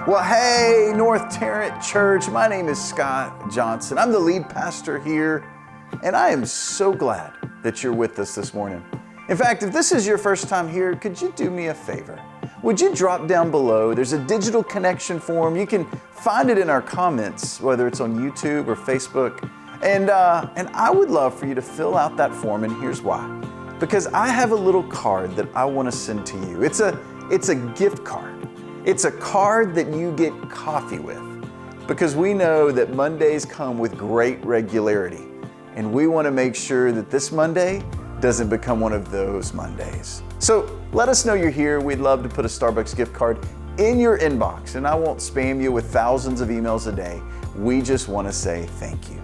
Well, hey, North Tarrant Church, my name is Scott Johnson. I'm the lead pastor here, and I am so glad that you're with us this morning. In fact, if this is your first time here, could you do me a favor? Would you drop down below? There's a digital connection form. You can find it in our comments, whether it's on YouTube or Facebook. And I would love for you to fill out that form, and here's why. Because I have a little card that I want to send to you. It's a gift card. It's a card that you get coffee with, because we know that Mondays come with great regularity, and we want to make sure that this Monday doesn't become one of those Mondays. So let us know you're here. We'd love to put a Starbucks gift card in your inbox, and I won't spam you with thousands of emails a day. We just want to say thank you.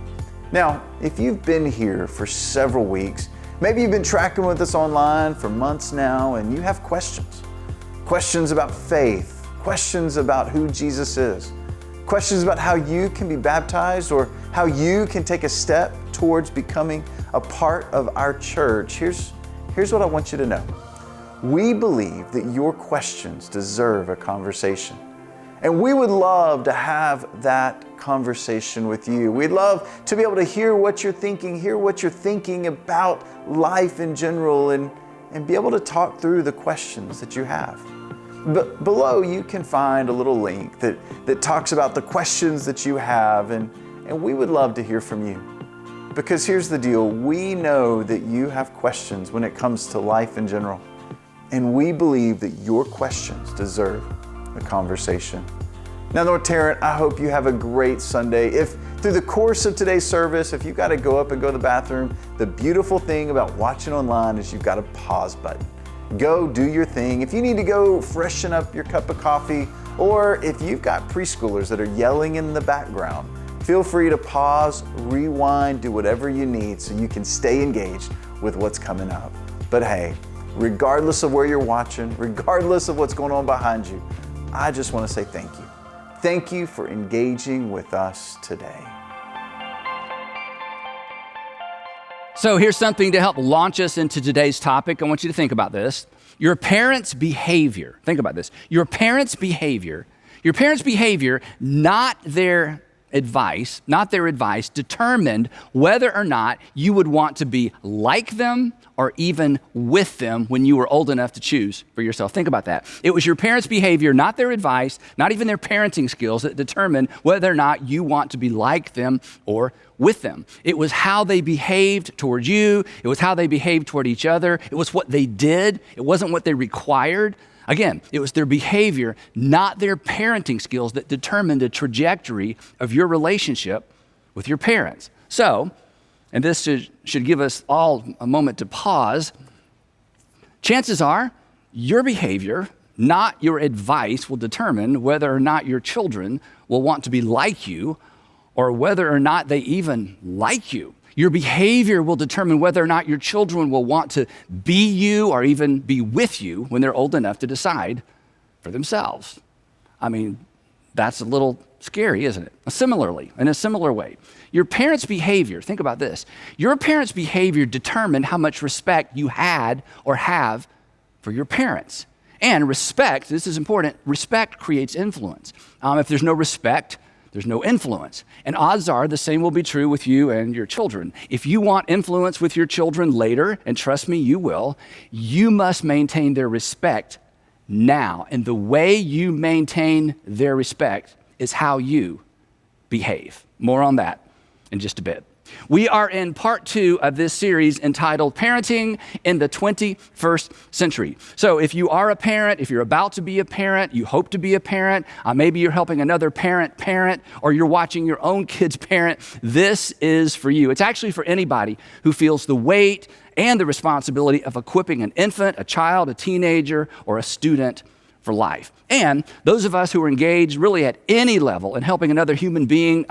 Now, if you've been here for several weeks, maybe you've been tracking with us online for months now, and you have questions about faith, questions about who Jesus is, questions about how you can be baptized or how you can take a step towards becoming a part of our church. Here's what I want you to know. We believe that your questions deserve a conversation. And we would love to have that conversation with you. We'd love to be able to hear what you're thinking about life in general, and be able to talk through the questions that you have. But below you can find a little link that talks about the questions that you have, and we would love to hear from you. Because here's the deal, we know that you have questions when it comes to life in general, and we believe that your questions deserve a conversation. Now, North Tarrant, I hope you have a great Sunday. If through the course of today's service, if you've got to go up and go to the bathroom, the beautiful thing about watching online is you've got a pause button. Go do your thing. If you need to go freshen up your cup of coffee, or if you've got preschoolers that are yelling in the background, feel free to pause, rewind, do whatever you need so you can stay engaged with what's coming up. But hey, regardless of where you're watching, regardless of what's going on behind you, I just want to say thank you. Thank you for engaging with us today. So here's something to help launch us into today's topic. I want you to think about this. Your parents' behavior, think about this. Your parents' behavior, not their advice, determined whether or not you would want to be like them or even with them when you were old enough to choose for yourself. Think about that. It was your parents' behavior, not their advice, not even their parenting skills, that determined whether or not you want to be like them or with them. It was how they behaved toward you. It was how they behaved toward each other. It was what they did. It wasn't what they required. Again, it was their behavior, not their parenting skills, that determined the trajectory of your relationship with your parents. So, and this should give us all a moment to pause, chances are your behavior, not your advice, will determine whether or not your children will want to be like you or whether or not they even like you. Your behavior will determine whether or not your children will want to be you or even be with you when they're old enough to decide for themselves. I mean, that's a little scary, isn't it? Similarly, in a similar way, your parents' behavior, think about this. Your parents' behavior determined how much respect you had or have for your parents. And respect, this is important, respect creates influence. If there's no respect, there's no influence. And odds are the same will be true with you and your children. If you want influence with your children later, and trust me, you will, you must maintain their respect now. And the way you maintain their respect is how you behave. More on that in just a bit. We are in part 2 of this series entitled Parenting in the 21st Century. So if you are a parent, if you're about to be a parent, you hope to be a parent, maybe you're helping another parent, or you're watching your own kids parent, this is for you. It's actually for anybody who feels the weight and the responsibility of equipping an infant, a child, a teenager, or a student for life. And those of us who are engaged really at any level in helping another human being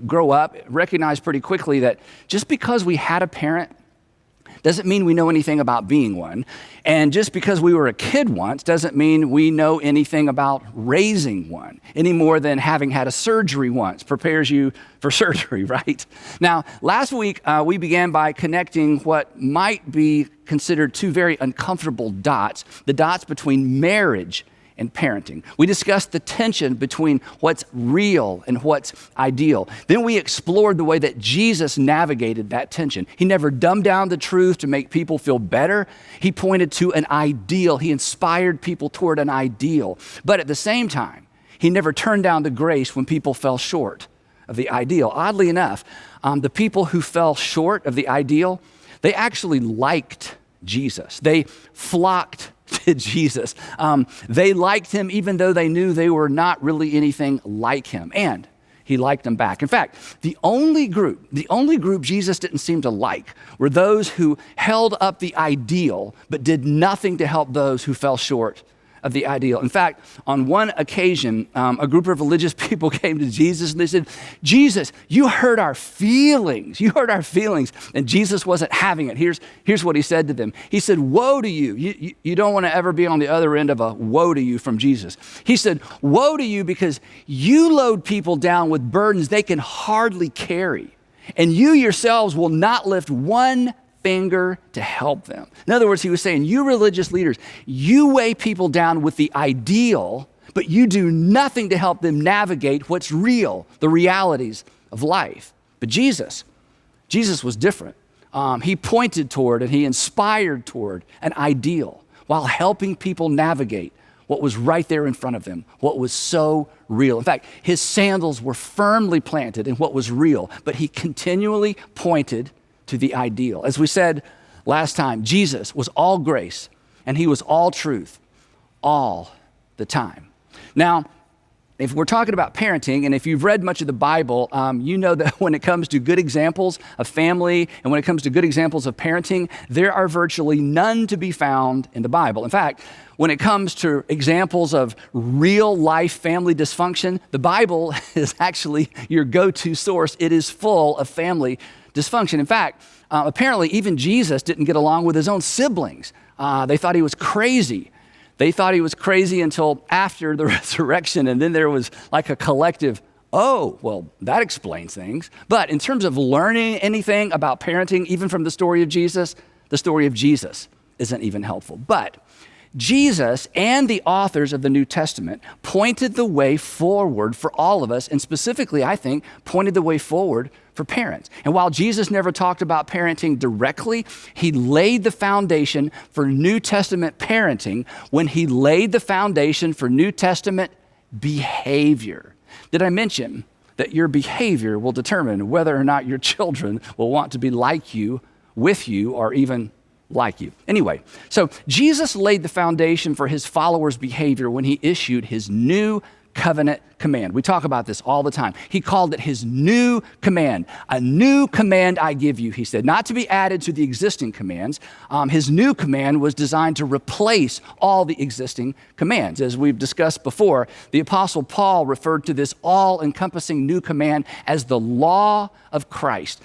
grow up, recognize pretty quickly that just because we had a parent doesn't mean we know anything about being one. And just because we were a kid once doesn't mean we know anything about raising one, any more than having had a surgery once prepares you for surgery, right? Now, last week, we began by connecting what might be considered two very uncomfortable dots, the dots between marriage and parenting. We discussed the tension between what's real and what's ideal. Then we explored the way that Jesus navigated that tension. He never dumbed down the truth to make people feel better. He pointed to an ideal. He inspired people toward an ideal. But at the same time, he never turned down the grace when people fell short of the ideal. Oddly enough, the people who fell short of the ideal, they actually liked Jesus. They flocked to Jesus. They liked him even though they knew they were not really anything like him. And he liked them back. In fact, the only group Jesus didn't seem to like were those who held up the ideal but did nothing to help those who fell short of the ideal. In fact, on one occasion, a group of religious people came to Jesus and they said, Jesus, you hurt our feelings. You hurt our feelings. And Jesus wasn't having it. Here's what he said to them. He said, woe to you. You don't want to ever be on the other end of a woe to you from Jesus. He said, woe to you because you load people down with burdens they can hardly carry. And you yourselves will not lift one finger to help them. In other words, he was saying, you religious leaders, you weigh people down with the ideal, but you do nothing to help them navigate what's real, the realities of life. But Jesus was different. He pointed toward and he inspired toward an ideal while helping people navigate what was right there in front of them, what was so real. In fact, his sandals were firmly planted in what was real, but he continually pointed to the ideal. As we said last time, Jesus was all grace and he was all truth all the time. Now, if we're talking about parenting, and if you've read much of the Bible, you know that when it comes to good examples of family and when it comes to good examples of parenting, there are virtually none to be found in the Bible. In fact, when it comes to examples of real life family dysfunction, the Bible is actually your go-to source. It is full of family dysfunction. In fact, apparently even Jesus didn't get along with his own siblings. They thought he was crazy. They thought he was crazy until after the resurrection, and then there was like a collective, oh, well, that explains things. But in terms of learning anything about parenting, even from the story of Jesus isn't even helpful. But Jesus and the authors of the New Testament pointed the way forward for all of us, and specifically, I think, pointed the way forward for parents. And while Jesus never talked about parenting directly, he laid the foundation for New Testament parenting when he laid the foundation for New Testament behavior. Did I mention that your behavior will determine whether or not your children will want to be like you, with you, or even like you? Anyway, so Jesus laid the foundation for his followers' behavior when he issued his new covenant command. We talk about this all the time. He called it his new command. A new command I give you, he said, not to be added to the existing commands. His new command was designed to replace all the existing commands. As we've discussed before, the Apostle Paul referred to this all-encompassing new command as the law of Christ,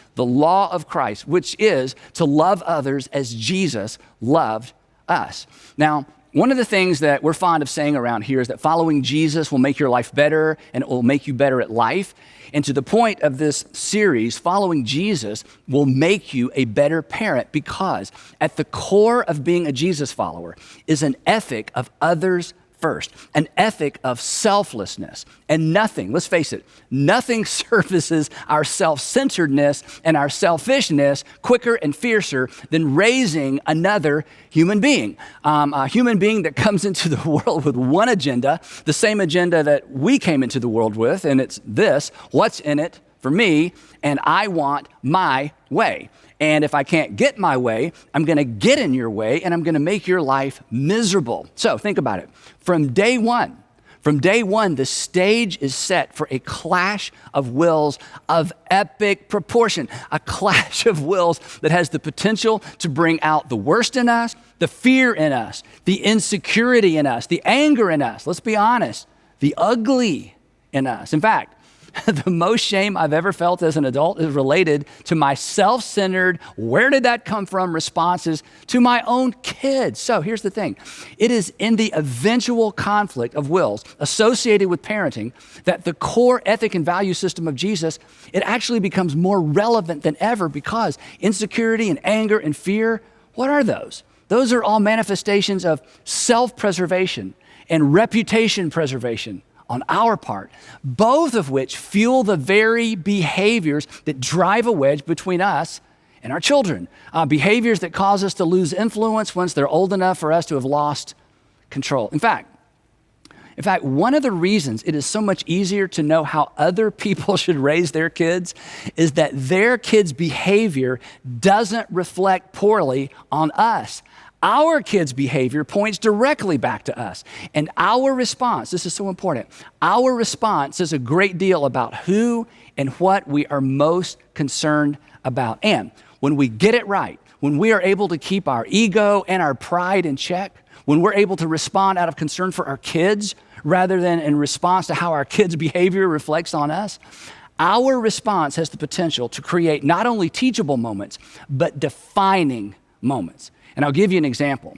which is to love others as Jesus loved us. Now, one of the things that we're fond of saying around here is that following Jesus will make your life better and it will make you better at life. And to the point of this series, following Jesus will make you a better parent, because at the core of being a Jesus follower is an ethic of others first, an ethic of selflessness. And nothing, let's face it, nothing services our self-centeredness and our selfishness quicker and fiercer than raising another human being. A human being that comes into the world with one agenda, the same agenda that we came into the world with, and it's this: what's in it for me, and I want my way. And if I can't get my way, I'm going to get in your way and I'm going to make your life miserable. So think about it. From day one, the stage is set for a clash of wills of epic proportion, a clash of wills that has the potential to bring out the worst in us, the fear in us, the insecurity in us, the anger in us, let's be honest, the ugly in us. In fact, The most shame I've ever felt as an adult is related to my self-centered, where did that come from responses to my own kids. So here's the thing. It is in the eventual conflict of wills associated with parenting that the core ethic and value system of Jesus, it actually becomes more relevant than ever, because insecurity and anger and fear, what are those? Those are all manifestations of self-preservation and reputation preservation on our part, both of which fuel the very behaviors that drive a wedge between us and our children. Behaviors that cause us to lose influence once they're old enough for us to have lost control. In fact, one of the reasons it is so much easier to know how other people should raise their kids is that their kids' behavior doesn't reflect poorly on us. Our kids' behavior points directly back to us. And our response, this is so important, our response says a great deal about who and what we are most concerned about. And when we get it right, when we are able to keep our ego and our pride in check, when we're able to respond out of concern for our kids rather than in response to how our kids' behavior reflects on us, our response has the potential to create not only teachable moments, but defining moments. And I'll give you an example.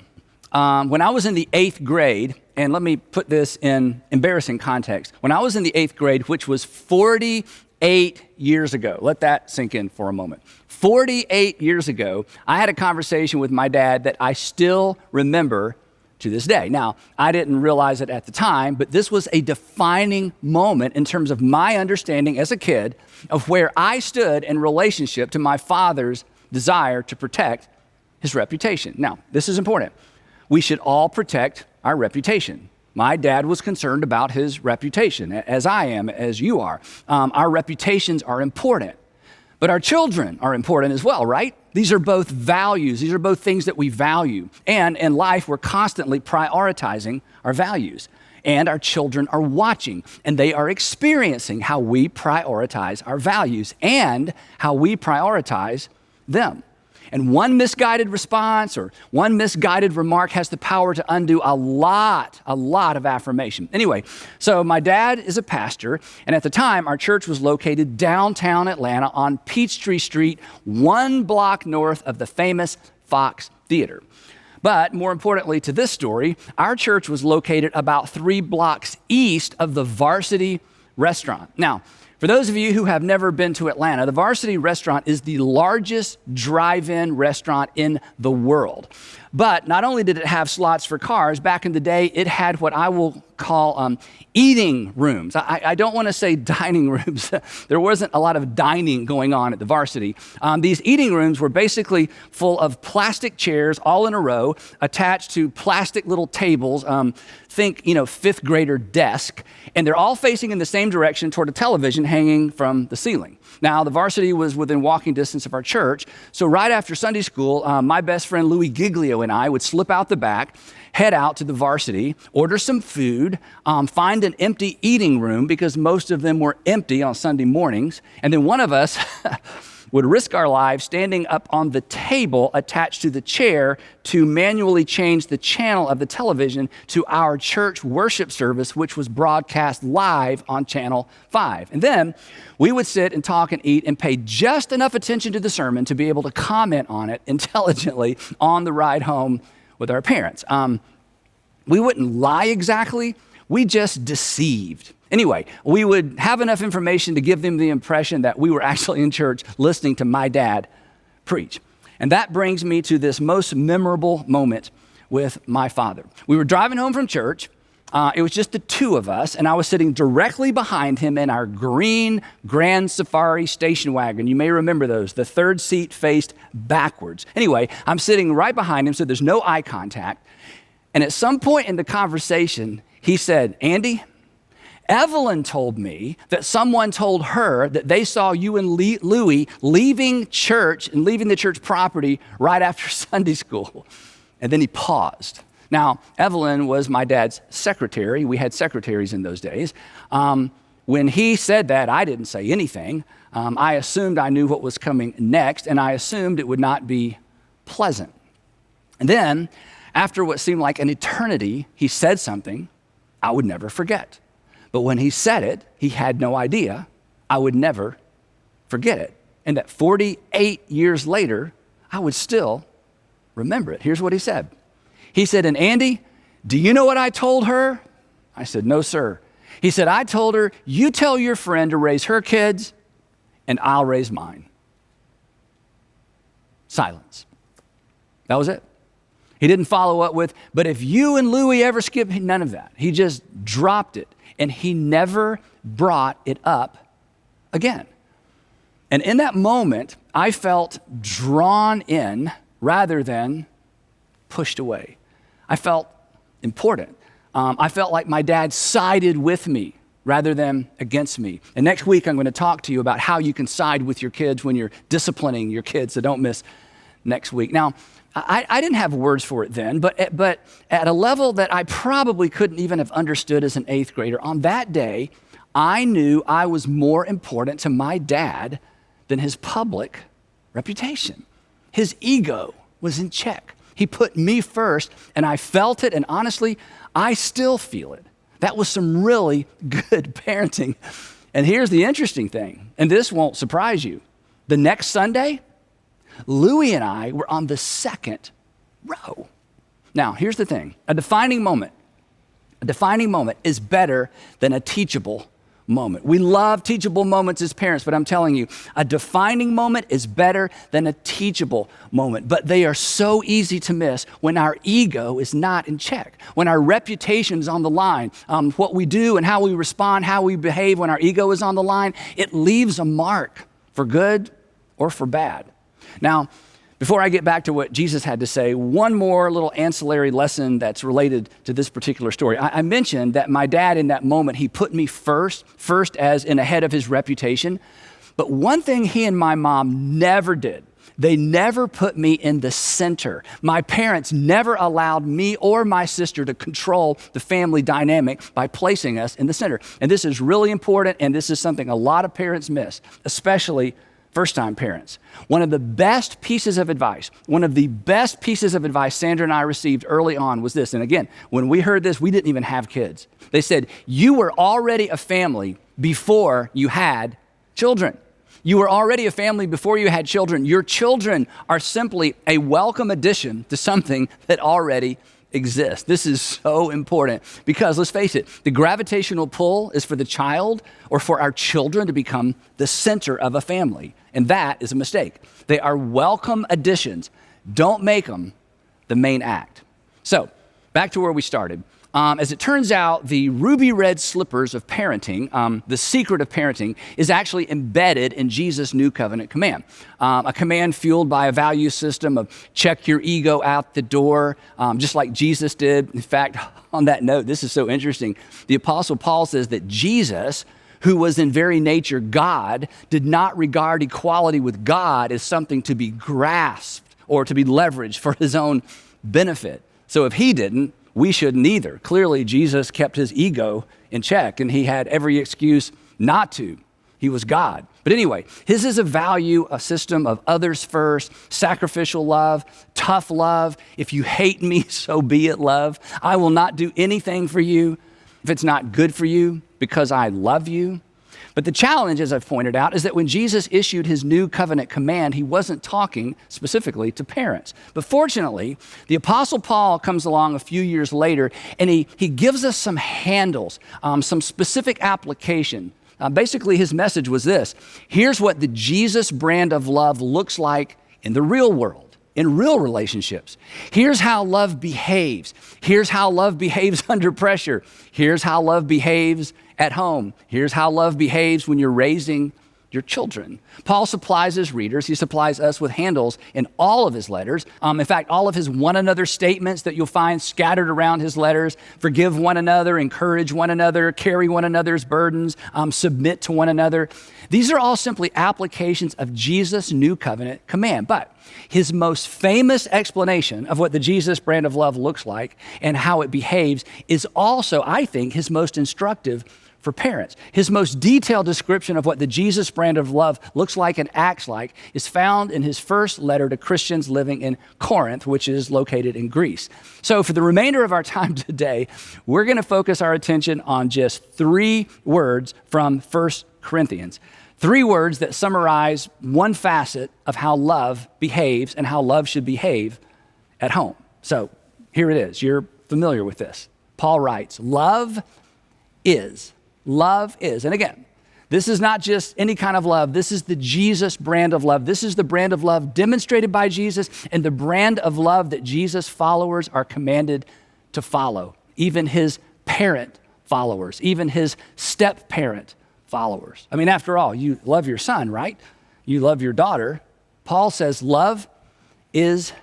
When I was in the 8th grade, and let me put this in embarrassing context. When I was in the 8th grade, which was 48 years ago, let that sink in for a moment. 48 years ago, I had a conversation with my dad that I still remember to this day. Now, I didn't realize it at the time, but this was a defining moment in terms of my understanding as a kid of where I stood in relationship to my father's desire to protect his reputation. Now, this is important. We should all protect our reputation. My dad was concerned about his reputation, as I am, as you are. Our reputations are important, but our children are important as well, right? These are both values. These are both things that we value. And in life, we're constantly prioritizing our values. And our children are watching, and they are experiencing how we prioritize our values and how we prioritize them. And one misguided response or one misguided remark has the power to undo a lot of affirmation. Anyway, so my dad is a pastor, and at the time, our church was located downtown Atlanta on Peachtree Street, 1 block north of the famous Fox Theater. But more importantly to this story, our church was located about 3 blocks east of the Varsity Restaurant. Now, for those of you who have never been to Atlanta, the Varsity Restaurant is the largest drive-in restaurant in the world. But not only did it have slots for cars, back in the day, it had what I will call eating rooms. I don't want to say dining rooms. There wasn't a lot of dining going on at the Varsity. These eating rooms were basically full of plastic chairs all in a row, attached to plastic little tables, think, 5th grader desk, and they're all facing in the same direction toward a television hanging from the ceiling. Now, the Varsity was within walking distance of our church, so right after Sunday school, my best friend Louis Giglio and I would slip out the back, head out to the Varsity, order some food, find an empty eating room because most of them were empty on Sunday mornings, and then one of us would risk our lives standing up on the table attached to the chair to manually change the channel of the television to our church worship service, which was broadcast live on Channel 5. And then we would sit and talk and eat and pay just enough attention to the sermon to be able to comment on it intelligently on the ride home with our parents. We wouldn't lie exactly, we just deceived. Anyway, we would have enough information to give them the impression that we were actually in church listening to my dad preach. And that brings me to this most memorable moment with my father. We were driving home from church. It was just the two of us, and I was sitting directly behind him in our green Grand Safari station wagon. You may remember those. The third seat faced backwards. Anyway, I'm sitting right behind him, so there's no eye contact. And at some point in the conversation, he said, "Andy, Evelyn told me that someone told her that they saw you and Louie leaving church and leaving the church property right after Sunday school." And then he paused. Now, Evelyn was my dad's secretary. We had secretaries in those days. When he said that, I didn't say anything. I assumed I knew what was coming next, and I assumed it would not be pleasant. And then, after what seemed like an eternity, he said something I would never forget. But when he said it, he had no idea I would never forget it. And that 48 years later, I would still remember it. Here's what he said. He said, and Andy, do you know what I told her? I said, no, sir. He said, I told her, you tell your friend to raise her kids and I'll raise mine. Silence. That was it. He didn't follow up with, but if you and Louie ever skip, none of that. He just dropped it and he never brought it up again. And in that moment, I felt drawn in rather than pushed away. I felt important. I felt like my dad sided with me rather than against me. And next week, I'm going to talk to you about how you can side with your kids when you're disciplining your kids, so don't miss next week. Now, I didn't have words for it then, but at a level that I probably couldn't even have understood as an 8th grader, on that day, I knew I was more important to my dad than his public reputation. His ego was in check. He put me first, and I felt it, and honestly, I still feel it. That was some really good parenting. And here's the interesting thing, and this won't surprise you. The next Sunday, Louie and I were on the 2nd row. Now, here's the thing. A defining moment is better than a teachable moment. We love teachable moments as parents, but I'm telling you, a defining moment is better than a teachable moment. But they are so easy to miss when our ego is not in check, when our reputation is on the line. What we do and how we respond, how we behave when our ego is on the line, it leaves a mark for good or for bad. Now, before I get back to what Jesus had to say, one more little ancillary lesson that's related to this particular story. I mentioned that my dad in that moment, he put me first as in ahead of his reputation. But one thing he and my mom never did, they never put me in the center. My parents never allowed me or my sister to control the family dynamic by placing us in the center. And this is really important, and this is something a lot of parents miss, especially first-time parents. One of the best pieces of advice Sandra and I received early on was this. And again, when we heard this, we didn't even have kids. They said, you were already a family before you had children. You were already a family before you had children. Your children are simply a welcome addition to something that already exists. This is so important because let's face it, the gravitational pull is for the child or for our children to become the center of a family. And that is a mistake. They are welcome additions. Don't make them the main act. So back to where we started. As it turns out, the ruby red slippers of parenting, the secret of parenting, is actually embedded in Jesus' new covenant command. A command fueled by a value system of check your ego out the door, just like Jesus did. In fact, on that note, this is so interesting. The Apostle Paul says that Jesus, who was in very nature God, did not regard equality with God as something to be grasped or to be leveraged for his own benefit. So if he didn't, we shouldn't either. Clearly, Jesus kept his ego in check, and he had every excuse not to. He was God. But anyway, his is a system of others first, sacrificial love, tough love. If you hate me, so be it, love. I will not do anything for you if it's not good for you because I love you. But the challenge, as I've pointed out, is that when Jesus issued his new covenant command, he wasn't talking specifically to parents. But fortunately, the Apostle Paul comes along a few years later, and he gives us some handles, some specific application. Basically, his message was this. Here's what the Jesus brand of love looks like in the real world, in real relationships. Here's how love behaves. Here's how love behaves under pressure. Here's how love behaves at home. Here's how love behaves when you're raising your children. Paul supplies his readers, he supplies us with handles in all of his letters. In fact, all of his one another statements that you'll find scattered around his letters, forgive one another, encourage one another, carry one another's burdens, submit to one another. These are all simply applications of Jesus' new covenant command. But his most famous explanation of what the Jesus brand of love looks like and how it behaves is also, I think, his most instructive for parents. His most detailed description of what the Jesus brand of love looks like and acts like is found in his first letter to Christians living in Corinth, which is located in Greece. So for the remainder of our time today, we're going to focus our attention on just 3 words from 1 Corinthians. 3 words that summarize one facet of how love behaves and how love should behave at home. So here it is. You're familiar with this. Paul writes, love is. Love is. And again, this is not just any kind of love. This is the Jesus brand of love. This is the brand of love demonstrated by Jesus and the brand of love that Jesus' followers are commanded to follow. Even his parent followers, even his step-parent followers. I mean, after all, you love your son, right? You love your daughter. Paul says love is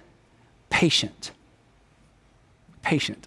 patient. Patient.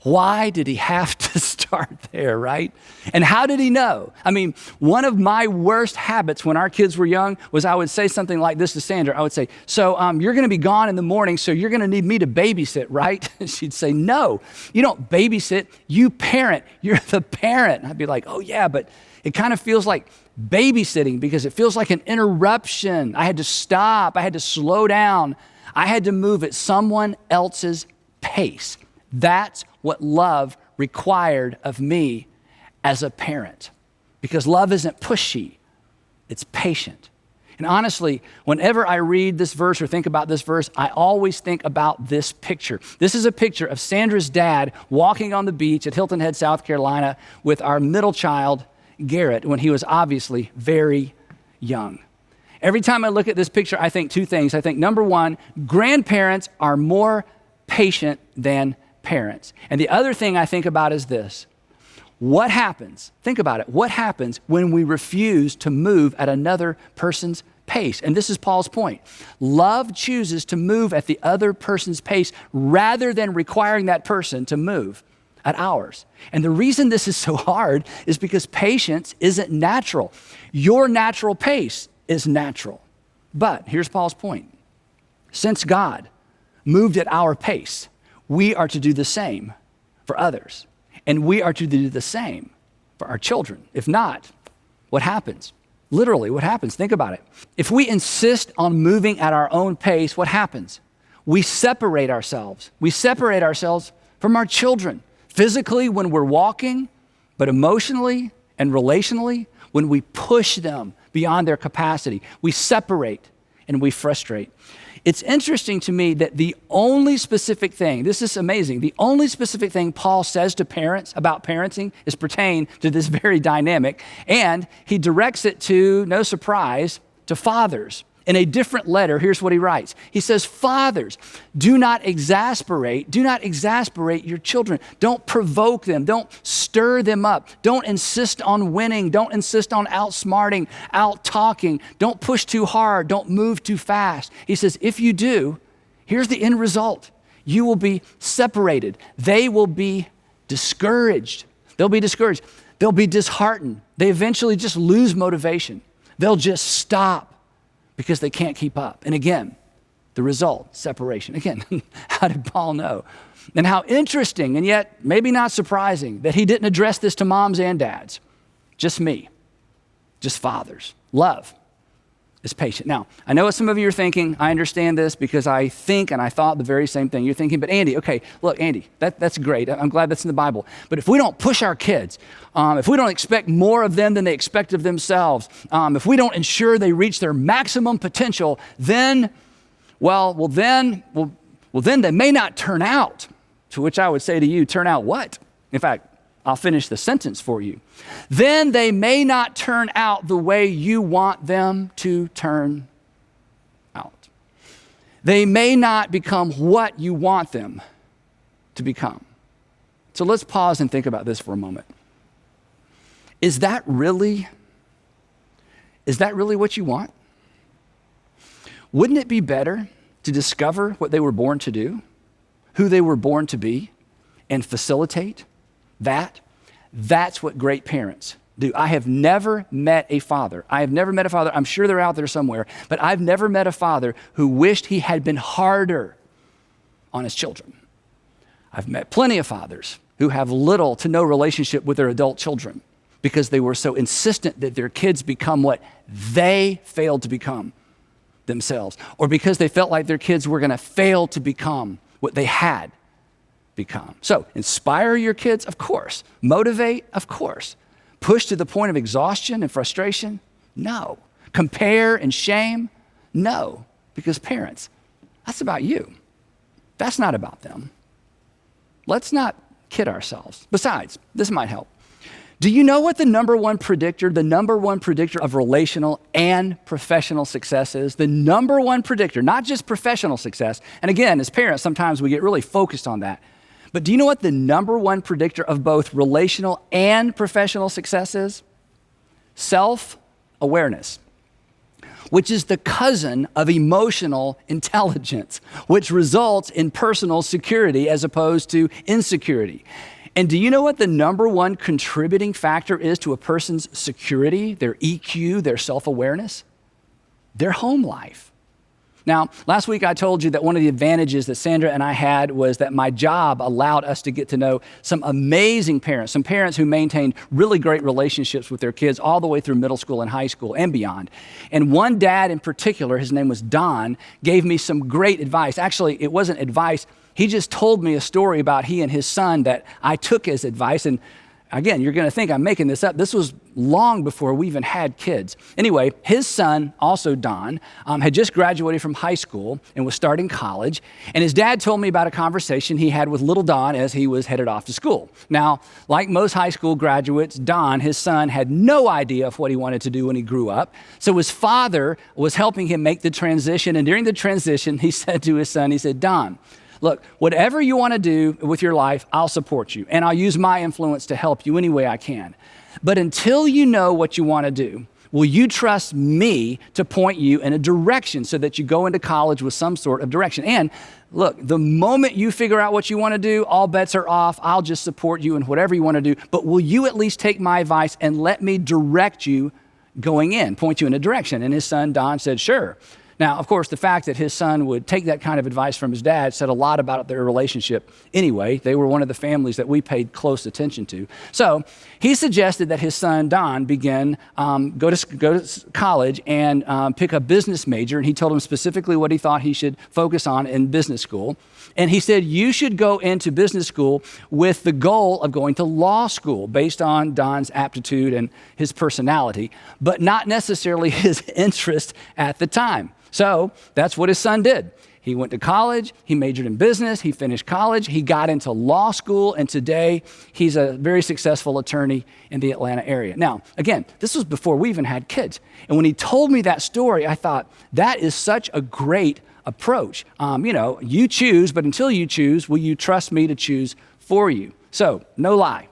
Why did he have to start there, right? And how did he know? I mean, one of my worst habits when our kids were young was I would say something like this to Sandra. I would say, so you're going to be gone in the morning, so you're going to need me to babysit, right? She'd say, no, you don't babysit, you parent. You're the parent. And I'd be like, oh yeah, but it kind of feels like babysitting because it feels like an interruption. I had to stop. I had to slow down. I had to move at someone else's pace. That's what love required of me as a parent, because love isn't pushy, it's patient. And honestly, whenever I read this verse or think about this verse, I always think about this picture. This is a picture of Sandra's dad walking on the beach at Hilton Head, South Carolina with our middle child, Garrett, when he was obviously very young. Every time I look at this picture, I think 2 things. I think, number 1, grandparents are more patient than parents. And the other thing I think about is this. What happens, think about it, what happens when we refuse to move at another person's pace? And this is Paul's point. Love chooses to move at the other person's pace rather than requiring that person to move at ours. And the reason this is so hard is because patience isn't natural. Your natural pace is natural. But here's Paul's point. Since God moved at our pace, we are to do the same for others. And we are to do the same for our children. If not, what happens? Literally, what happens? Think about it. If we insist on moving at our own pace, what happens? We separate ourselves. We separate ourselves from our children. Physically, when we're walking, but emotionally and relationally, when we push them beyond their capacity, we separate and we frustrate. It's interesting to me that the only specific thing, this is amazing, the only specific thing Paul says to parents about parenting is pertain to this very dynamic, and he directs it to, no surprise, to fathers. In a different letter, here's what he writes. He says, fathers, do not exasperate your children. Don't provoke them. Don't stir them up. Don't insist on winning. Don't insist on outsmarting, out-talking. Don't push too hard. Don't move too fast. He says, if you do, here's the end result. You will be separated. They will be discouraged. They'll be discouraged. They'll be disheartened. They eventually just lose motivation. They'll just stop because they can't keep up. And again, the result, separation. Again, how did Paul know? And how interesting, and yet maybe not surprising, that he didn't address this to moms and dads. Just me, just fathers. Love is patient. Now, I know what some of you are thinking. I understand this because I think and I thought the very same thing. You're thinking, but Andy, okay, look, Andy, that's great. I'm glad that's in the Bible. But if we don't push our kids, if we don't expect more of them than they expect of themselves, if we don't ensure they reach their maximum potential, then they may not turn out. To which I would say to you, turn out what? In fact, I'll finish the sentence for you. Then they may not turn out the way you want them to turn out. They may not become what you want them to become. So let's pause and think about this for a moment. Is that really what you want? Wouldn't it be better to discover what they were born to do, who they were born to be, and facilitate that? That's what great parents do. I have never met a father. I'm sure they're out there somewhere, but I've never met a father who wished he had been harder on his children. I've met plenty of fathers who have little to no relationship with their adult children because they were so insistent that their kids become what they failed to become themselves, or because they felt like their kids were going to fail to become what they had become. So inspire your kids, of course. Motivate, of course. Push to the point of exhaustion and frustration, No. Compare and shame? No. Because parents, that's about you. That's not about them. Let's not kid ourselves. Besides, this might help. Do you know what the number one predictor of relational and professional success is? The number one predictor, not just professional success. And again, as parents, sometimes we get really focused on that. But do you know what the number one predictor of both relational and professional success is? Self-awareness, which is the cousin of emotional intelligence, which results in personal security as opposed to insecurity. And do you know what the number one contributing factor is to a person's security, their EQ, their self-awareness? Their home life. Now, last week I told you that one of the advantages that Sandra and I had was that my job allowed us to get to know some amazing parents, some parents who maintained really great relationships with their kids all the way through middle school and high school and beyond. And one dad in particular, his name was Don, gave me some great advice. Actually, it wasn't advice. He just told me a story about he and his son that I took as advice. And again, you're going to think I'm making this up. This was long before we even had kids. Anyway, his son, also Don, had just graduated from high school and was starting college. And his dad told me about a conversation he had with little Don as he was headed off to school. Now, like most high school graduates, Don, his son, had no idea of what he wanted to do when he grew up. So his father was helping him make the transition. And during the transition, he said to his son, he said, Don, look, whatever you want to do with your life, I'll support you. And I'll use my influence to help you any way I can. But until you know what you want to do, will you trust me to point you in a direction so that you go into college with some sort of direction? And look, the moment you figure out what you want to do, all bets are off. I'll just support you in whatever you want to do. But will you at least take my advice and let me direct you going in, point you in a direction? And his son, Don, said, sure. Now, of course, the fact that his son would take that kind of advice from his dad said a lot about their relationship anyway. They were one of the families that we paid close attention to. So he suggested that his son, Don, begin, go to college and pick a business major. And he told him specifically what he thought he should focus on in business school. And he said, you should go into business school with the goal of going to law school based on Don's aptitude and his personality, but not necessarily his interest at the time. So that's what his son did. He went to college, he majored in business, he finished college, he got into law school, and today he's a very successful attorney in the Atlanta area. Now, again, this was before we even had kids. And when he told me that story, I thought, that is such a great approach. You choose, but until you choose, will you trust me to choose for you? So, no lie.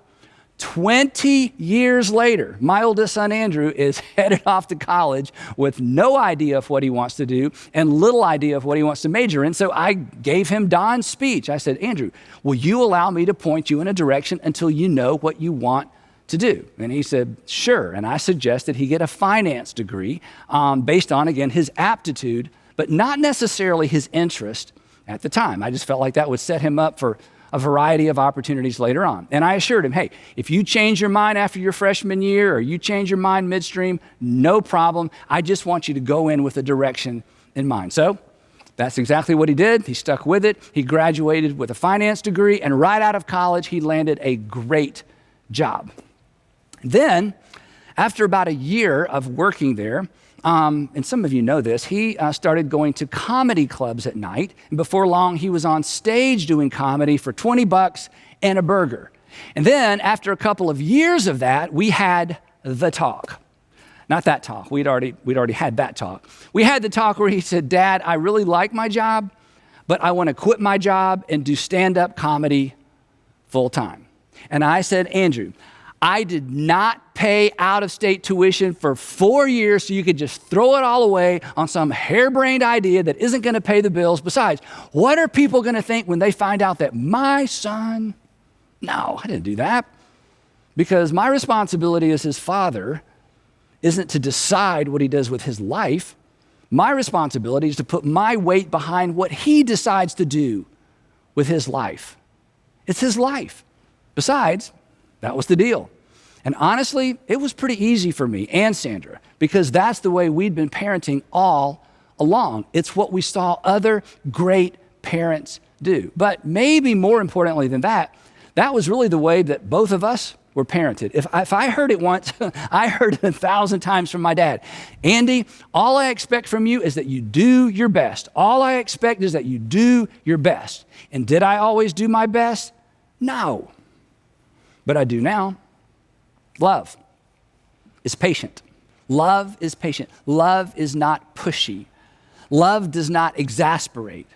20 years later, my oldest son, Andrew, is headed off to college with no idea of what he wants to do and little idea of what he wants to major in. So I gave him Don's speech. I said, Andrew, will you allow me to point you in a direction until you know what you want to do? And he said, sure. And I suggested he get a finance degree based on, again, his aptitude, but not necessarily his interest at the time. I just felt like that would set him up for a variety of opportunities later on. And I assured him, hey, if you change your mind after your freshman year or you change your mind midstream, no problem. I just want you to go in with a direction in mind. So that's exactly what he did. He stuck with it. He graduated with a finance degree, and right out of college, he landed a great job. Then, after about a year of working there, and some of you know this, he started going to comedy clubs at night. And before long, he was on stage doing comedy for $20 and a burger. And then after a couple of years of that, we had the talk. Not that talk. We'd already had that talk. We had the talk where he said, Dad, I really like my job, but I want to quit my job and do stand-up comedy full time. And I said, Andrew, I did not pay out-of-state tuition for 4 years so you could just throw it all away on some harebrained idea that isn't going to pay the bills. Besides, what are people going to think when they find out that my son... No, I didn't do that. Because my responsibility as his father isn't to decide what he does with his life. My responsibility is to put my weight behind what he decides to do with his life. It's his life. Besides, that was the deal. And honestly, it was pretty easy for me and Sandra because that's the way we'd been parenting all along. It's what we saw other great parents do. But maybe more importantly than that, that was really the way that both of us were were parented. If I heard it once, I heard it 1,000 times from my dad. Andy, all I expect from you is that you do your best. All I expect is that you do your best. And did I always do my best? No. But I do now. Love is patient. Love is patient. Love is not pushy. Love does not exasperate.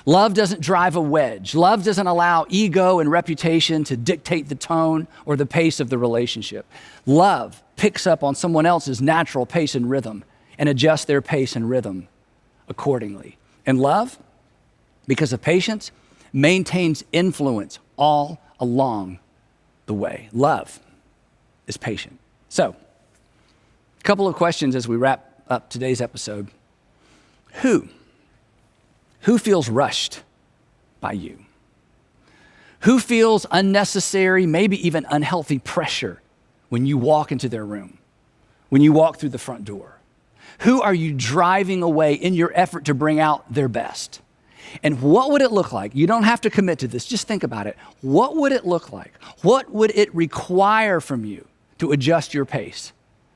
Love doesn't drive a wedge. Love doesn't allow ego and reputation to dictate the tone or the pace of the relationship. Love picks up on someone else's natural pace and rhythm and adjusts their pace and rhythm accordingly. And love, because of patience, maintains influence all along the way. Love is patient. So, a couple of questions as we wrap up today's episode. Who feels rushed by you? Who feels unnecessary, maybe even unhealthy pressure when you walk into their room, when you walk through the front door? Who are you driving away in your effort to bring out their best? And what would it look like? You don't have to commit to this, just think about it. What would it look like? What would it require from you to adjust your pace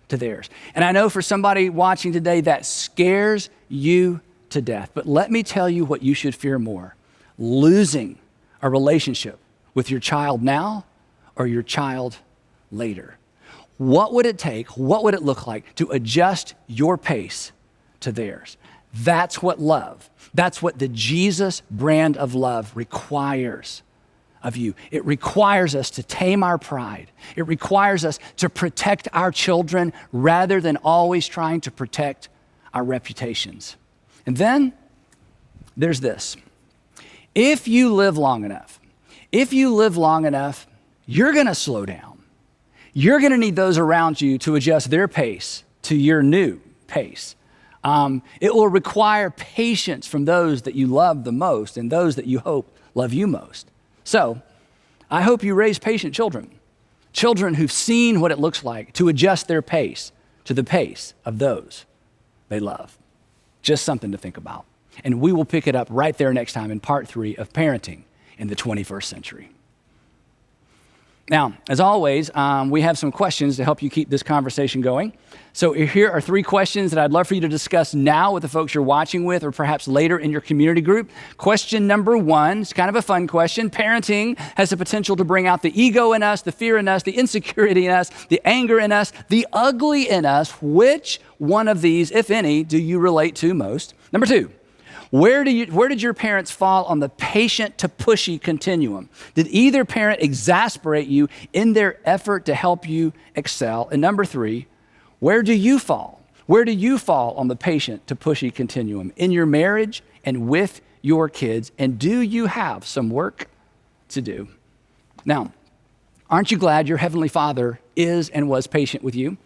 to theirs? And I know for somebody watching today that scares you to death. But let me tell you what you should fear more: losing a relationship with your child now or your child later. What would it take? What would it look like to adjust your pace to theirs? That's what love, that's what the Jesus brand of love requires of you. It requires us to tame our pride. It requires us to protect our children rather than always trying to protect our reputations. And then there's this. If you live long enough, you're gonna slow down. You're gonna need those around you to adjust their pace to your new pace. It will require patience from those that you love the most and those that you hope love you most. So I hope you raise patient children who've seen what it looks like to adjust their pace to the pace of those they love. Just something to think about. And we will pick it up right there next time in part 3 of Parenting in the 21st Century. Now, as always, we have some questions to help you keep this conversation going. So here are 3 questions that I'd love for you to discuss now with the folks you're watching with, or perhaps later in your community group. Question number 1, it's kind of a fun question. Parenting has the potential to bring out the ego in us, the fear in us, the insecurity in us, the anger in us, the ugly in us. Which one of these, if any, do you relate to most? Number 2, where did your parents fall on the patient to pushy continuum? Did either parent exasperate you in their effort to help you excel? And number 3, where do you fall? Where do you fall on the patient to pushy continuum in your marriage and with your kids? And do you have some work to do? Now, aren't you glad your Heavenly Father is and was patient with you?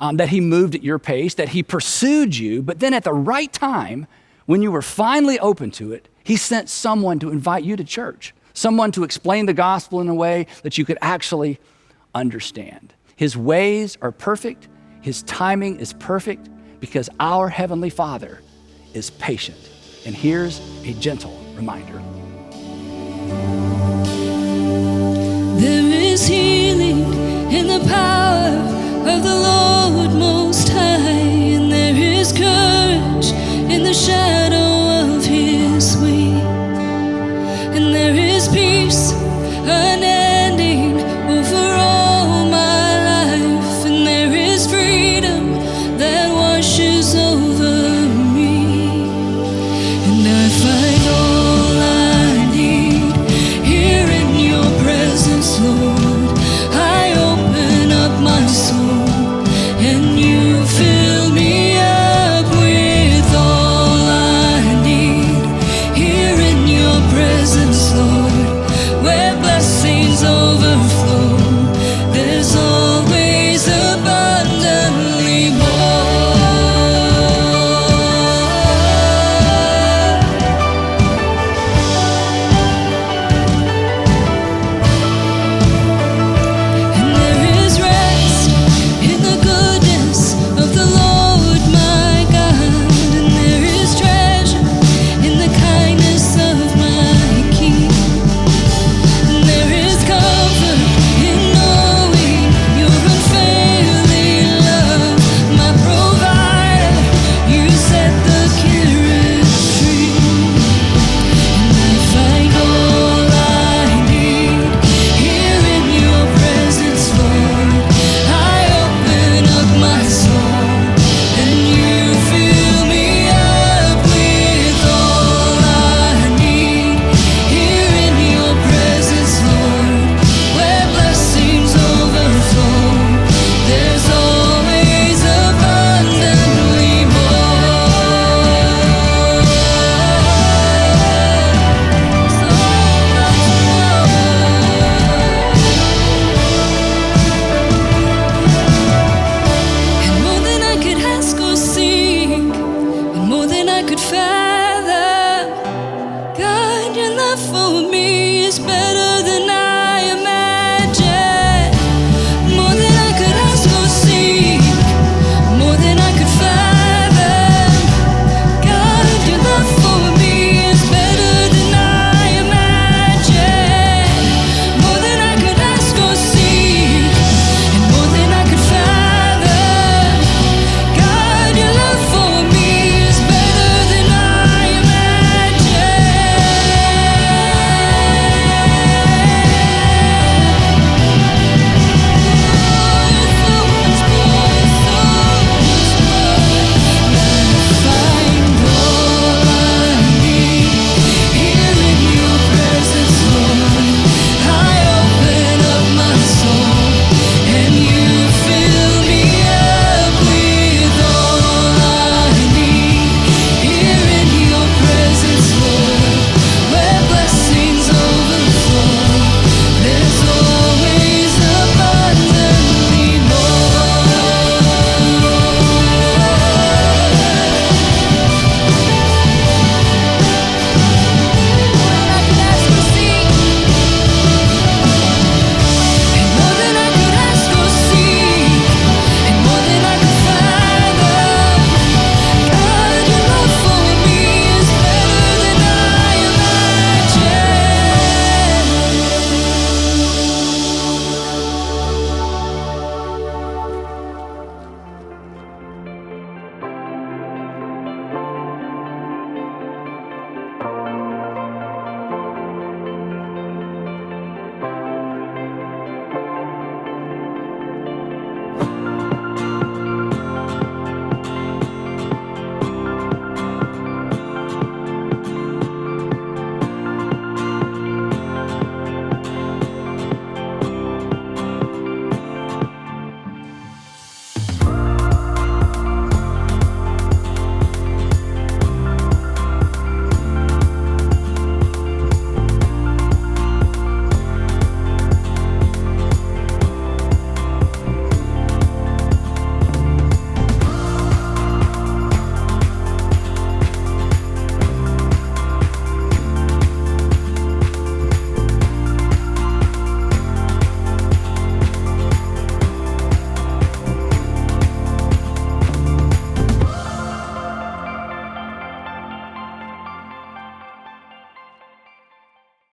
That He moved at your pace, that He pursued you, but then at the right time, when you were finally open to it, He sent someone to invite you to church, someone to explain the gospel in a way that you could actually understand. His ways are perfect. His timing is perfect because our Heavenly Father is patient. And here's a gentle reminder. There is healing in the power of the Lord Most High, and there is courage in the shadow